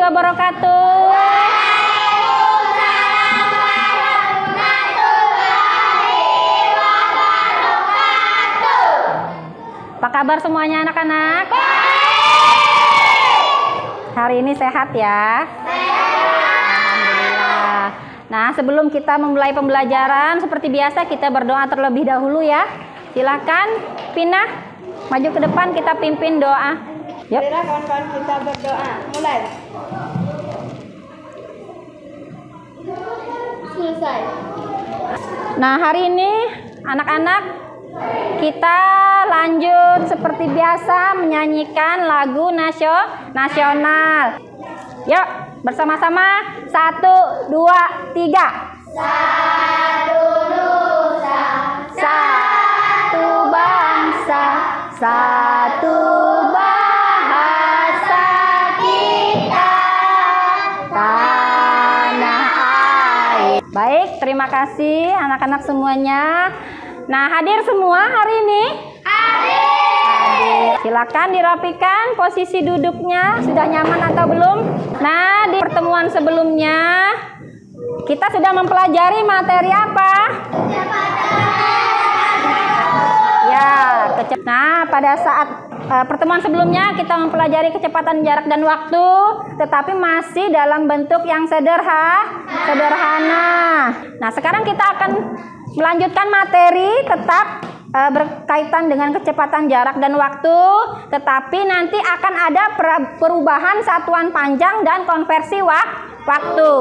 wabarakatuh. Apa kabar semuanya anak-anak? Hari ini sehat ya? Alhamdulillah. Nah, sebelum kita memulai pembelajaran, seperti biasa kita berdoa terlebih dahulu ya. Silakan Pina, maju ke depan, kita pimpin doa. Yuk. Kawan-kawan kita berdoa. Mulai. Selesai. Nah, hari ini anak-anak kita lanjut seperti biasa menyanyikan lagu nasional. Yuk, bersama-sama. 1, 2, 3. Satu nusa, Satu bangsa, satu bahasa kita, tanah air. Baik, terima kasih anak-anak semuanya. Nah, hadir semua hari ini? Hadir. Silakan dirapikan posisi duduknya, sudah nyaman atau belum? Nah, di pertemuan sebelumnya kita sudah mempelajari materi apa? Ya, nah pada saat pertemuan sebelumnya kita mempelajari kecepatan jarak dan waktu, tetapi masih dalam bentuk yang sederhana. Nah, sekarang kita akan melanjutkan materi tetap berkaitan dengan kecepatan jarak dan waktu, tetapi nanti akan ada perubahan satuan panjang dan konversi waktu.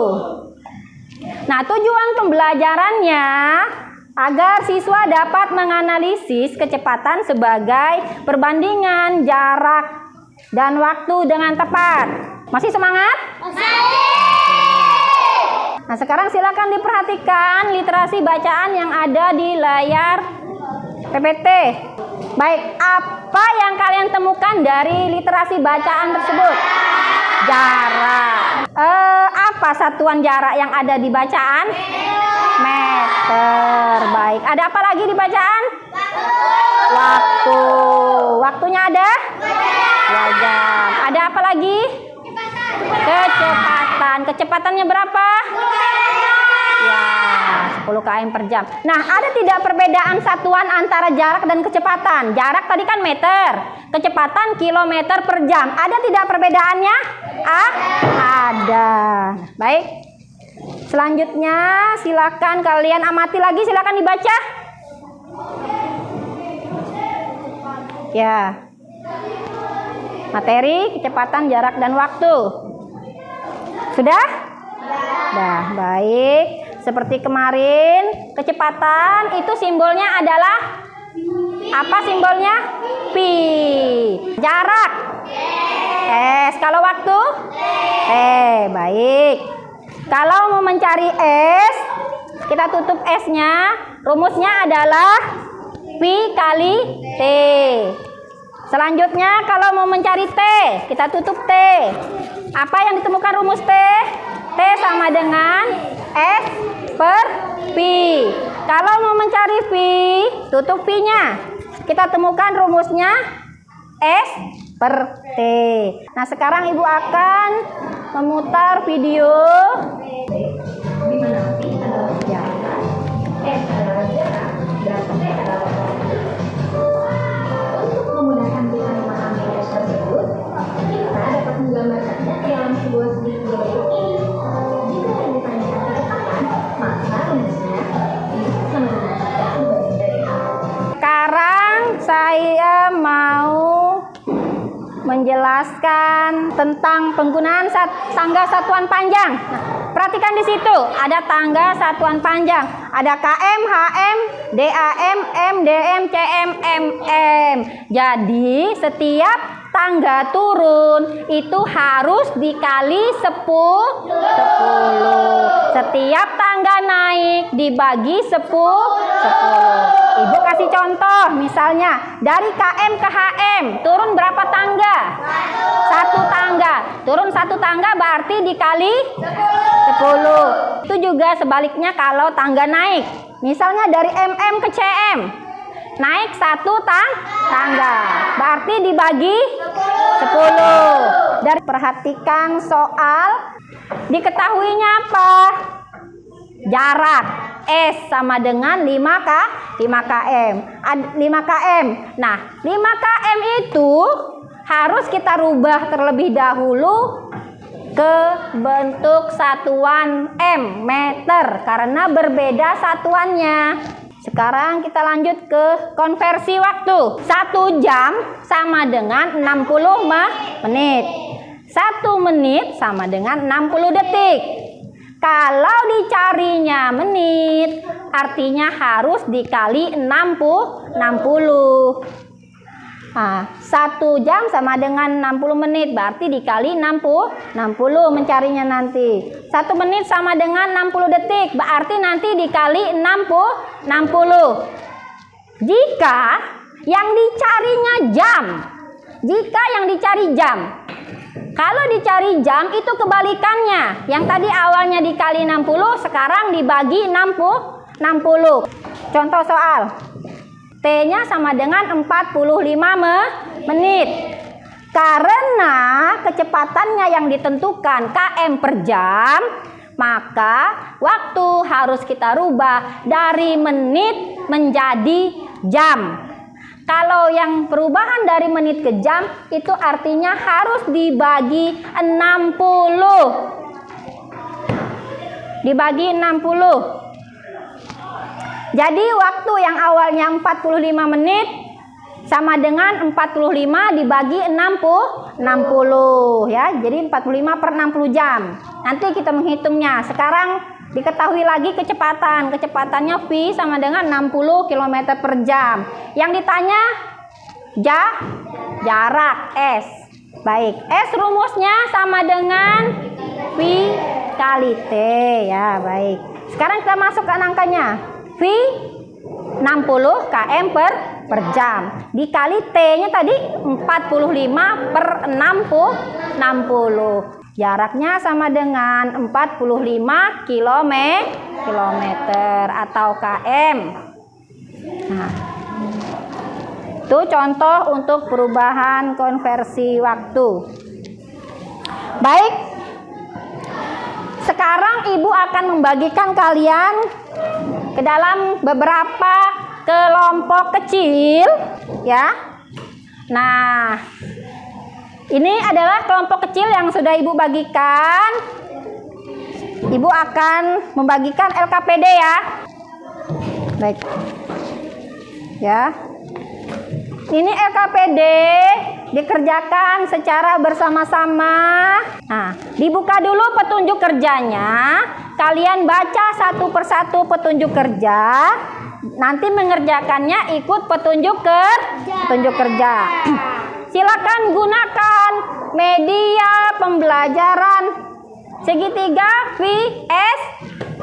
Nah, tujuan pembelajarannya agar siswa dapat menganalisis kecepatan sebagai perbandingan jarak dan waktu dengan tepat. Masih semangat? Nah, sekarang silakan diperhatikan literasi bacaan yang ada di layar PPT. Baik, apa yang kalian temukan dari literasi bacaan tersebut? Jarak. Apa satuan jarak yang ada di bacaan? Meter. Baik, ada apa lagi di bacaan? Waktu. Waktunya ada? 2 jam. Ada apa lagi? Kecepatan. Kecepatannya berapa? Ya, 10 km per jam. Nah, ada tidak perbedaan satuan antara jarak dan kecepatan? Jarak tadi kan meter, kecepatan kilometer per jam. Ada tidak perbedaannya? Ada. Baik. Selanjutnya, silakan kalian amati lagi, silakan dibaca. Ya. Materi, kecepatan, jarak, dan waktu. Sudah? Sudah, baik. Seperti kemarin, kecepatan itu simbolnya adalah apa simbolnya? Pi. Jarak? S. Kalau waktu? Baik. Kalau mau mencari S, kita tutup S-nya. Rumusnya adalah Pi kali T. Selanjutnya, kalau mau mencari T, kita tutup T. Apa yang ditemukan rumus T? T sama dengan S per Pi. Kalau mau mencari Pi, tutup Pi-nya. Kita temukan rumusnya S per T. Nah, sekarang Ibu akan memutar video. Ya. Untuk memudahkan kita memahami tes tersebut, kita dapat menggambarkannya dalam sebuah segi berikut ini. Jika yang ditanyakan kecepatan, maka rumusnya sama dengan sekarang saya mau menjelaskan tentang penggunaan tangga satuan panjang. Nah, perhatikan di situ ada tangga satuan panjang, ada km, hm, dam, mdm, cm, mm. Jadi setiap tangga turun itu harus dikali 10. Setiap tangga naik dibagi 10. Ibu kasih contoh, misalnya dari km ke hm turun berapa tangga? 1 tangga. Turun 1 tangga berarti dikali 10. Itu juga sebaliknya kalau tangga naik. Misalnya dari mm ke cm naik 1 tangga, berarti dibagi 10. Dari perhatikan soal, diketahuinya apa? Jarak S sama dengan 5 km. 5 km. Nah, 5 km itu harus kita rubah terlebih dahulu ke bentuk satuan M, meter, karena berbeda satuannya. Sekarang kita lanjut ke konversi waktu. 1 jam sama dengan 60 menit. 1 menit sama dengan 60 detik. Kalau dicarinya menit, artinya harus dikali 60. Nah, 1 jam sama dengan 60 menit, berarti dikali 60 mencarinya nanti. 1 menit sama dengan 60 detik, berarti nanti dikali 60. Jika yang dicarinya jam, kalau dicari jam itu kebalikannya. Yang tadi awalnya dikali 60, sekarang dibagi 60. Contoh soal. T-nya sama dengan 45 menit. Karena kecepatannya yang ditentukan km per jam, maka waktu harus kita rubah dari menit menjadi jam. Kalau yang perubahan dari menit ke jam itu artinya harus dibagi 60. Dibagi 60. Jadi waktu yang awalnya 45 menit sama dengan 45 dibagi 60 ya. Jadi 45 per 60 jam. Nanti kita menghitungnya. Sekarang diketahui lagi kecepatan. Kecepatannya V sama dengan 60 km per jam. Yang ditanya jarak S. Baik, S rumusnya sama dengan V kali T ya. Baik. Sekarang kita masukkan angkanya. V 60 km per jam dikali T-nya tadi 45 per 60. Jaraknya sama dengan 45 km atau km. Nah, itu contoh untuk perubahan konversi waktu. Baik, sekarang Ibu akan membagikan kalian ke dalam beberapa kelompok kecil ya. Nah, ini adalah kelompok kecil yang sudah Ibu bagikan. Ibu akan membagikan LKPD ya. Baik. Ya. Ini LKPD dikerjakan secara bersama-sama. Nah, dibuka dulu petunjuk kerjanya. Kalian baca satu persatu petunjuk kerja. Nanti mengerjakannya ikut petunjuk kerja. Silakan gunakan media pembelajaran segitiga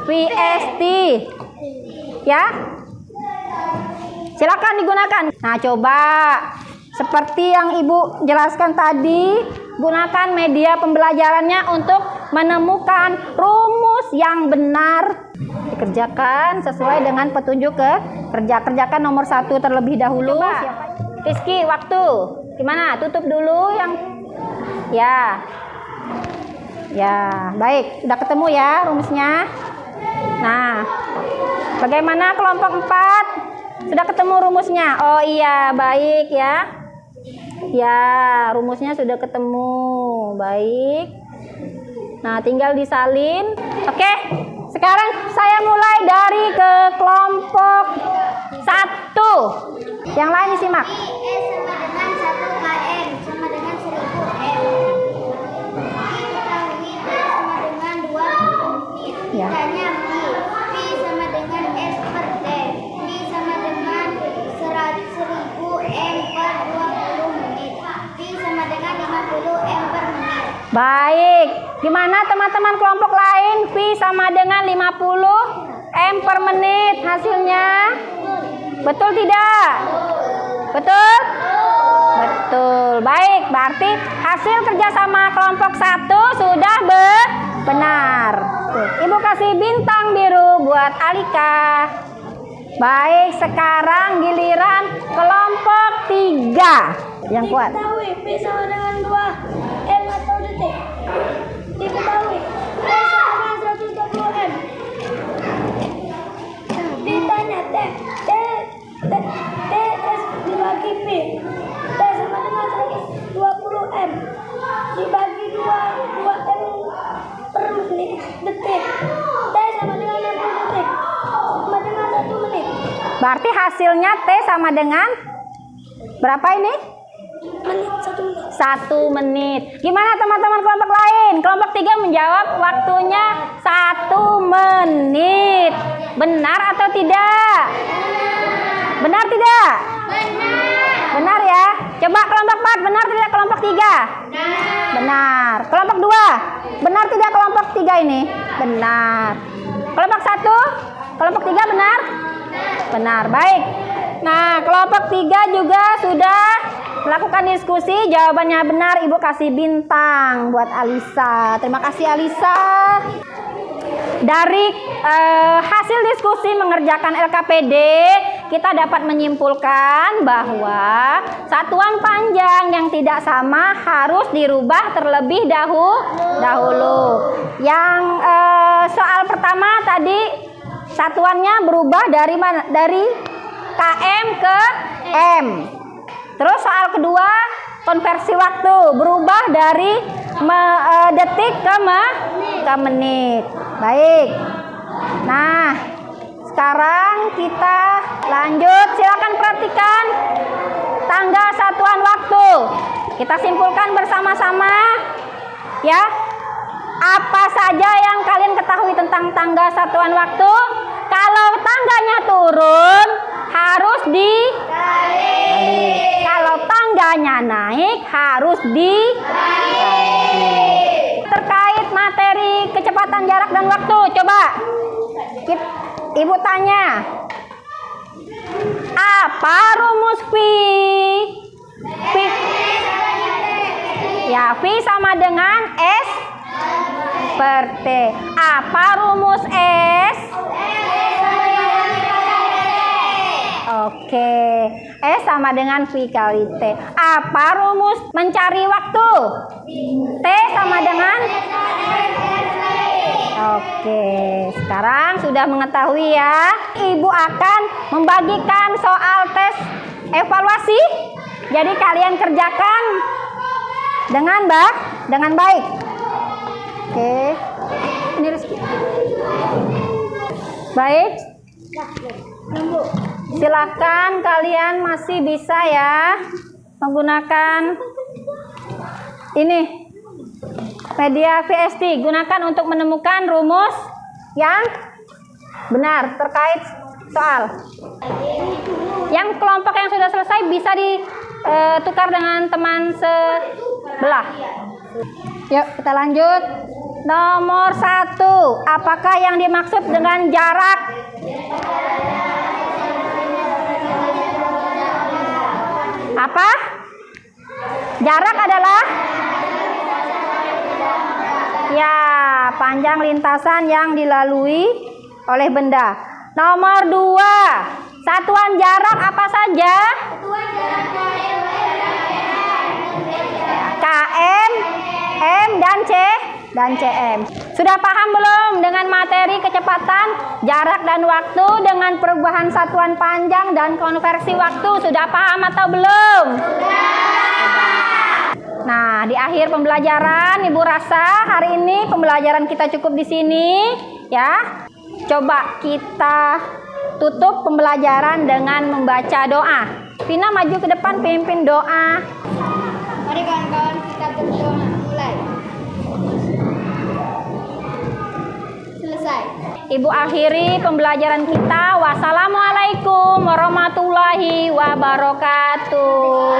VST. Ya. Silakan digunakan. Nah, coba seperti yang Ibu jelaskan tadi, gunakan media pembelajarannya untuk menemukan rumus yang benar. Dikerjakan sesuai dengan petunjuk kerja. Kerjakan nomor 1 terlebih dahulu. Rizky, waktu. Gimana? Tutup dulu yang ya. Ya, baik. Udah ketemu ya rumusnya. Nah, bagaimana kelompok 4? Sudah ketemu rumusnya? Oh iya, baik ya. Ya, rumusnya sudah ketemu. Baik. Nah, tinggal disalin. Oke, sekarang saya mulai dari ke kelompok 1. Yang lain disimak. S sama dengan 1 km sama dengan 1000 M. Diketahui T sama dengan 20 menit. Ya. Ditanya V sama dengan S per T. V sama dengan 1000 M per 20 menit. V sama dengan 50 M per menit. Baik. Gimana teman-teman kelompok lain? V sama dengan 50 M per menit hasilnya? Betul tidak? Betul? Betul. Baik, berarti hasil kerjasama kelompok 1 sudah benar. Ibu kasih bintang biru buat Alika. Baik, sekarang giliran kelompok 3. Yang kuat. Diketahui P sama dengan 2 M atau detik. Diketahui P sama dengan 120 M. Ditanya TS dibagi P. T sama dengan 120 M. Dibagi 2 M per menit detik. T sama dengan 60 detik. Sama dengan 1 menit. Berarti hasilnya T sama dengan berapa ini? Menit 1 menit. 1 menit. Gimana teman-teman kelompok lain? Kelompok 3 menjawab waktunya 1 menit. Benar atau tidak? Benar tidak? Benar ya. Coba kelompok 4, benar tidak kelompok 3? Benar. Kelompok 2, benar tidak kelompok 3 ini? Benar. Kelompok 1, kelompok 3 benar? Benar. Baik. Nah, kelompok 3 juga sudah melakukan diskusi. Jawabannya benar, Ibu kasih bintang buat Alisa. Terima kasih Alisa. Dari hasil diskusi mengerjakan LKPD, kita dapat menyimpulkan bahwa satuan panjang yang tidak sama harus dirubah terlebih dahulu. Yang soal pertama tadi satuannya berubah dari mana? Dari km ke m. Terus soal kedua konversi waktu berubah dari detik ke menit. Baik. Nah, sekarang kita lanjut. Silakan perhatikan tangga satuan waktu. Kita simpulkan bersama-sama ya. Apa saja yang kalian ketahui tentang tangga satuan waktu? Kalau tangganya turun harus dikali. Kalau tangganya naik harus dikali. Terkait materi kecepatan jarak dan waktu, coba Ibu tanya, apa rumus V? Ya, V sama dengan S per T. Apa rumus S? Oke, S sama dengan V kali T. Apa rumus mencari waktu? T sama dengan? Oke, sekarang sudah mengetahui ya. Ibu akan membagikan soal tes evaluasi. Jadi kalian kerjakan dengan baik. Oke, ini Rizky. Baik. Silakan kalian masih bisa ya menggunakan ini media VST. Gunakan untuk menemukan rumus yang benar terkait soal. Yang kelompok yang sudah selesai bisa ditukar dengan teman sebelah. Yuk kita lanjut. Nomor 1, apakah yang dimaksud dengan jarak? Apa? Jarak adalah ya, panjang lintasan yang dilalui oleh benda. Nomor 2, satuan jarak apa saja? km, m, dan cm. Sudah paham belum dengan materi kecepatan, jarak dan waktu dengan perubahan satuan panjang dan konversi waktu? Sudah paham atau belum? Nah, di akhir pembelajaran, Ibu rasa hari ini pembelajaran kita cukup di sini, ya. Coba kita tutup pembelajaran dengan membaca doa. Vina maju ke depan, pimpin doa. Mari kawan-kawan kita berdoa. Mulai. Selesai. Ibu akhiri pembelajaran kita. Wassalamualaikum warahmatullahi wabarakatuh.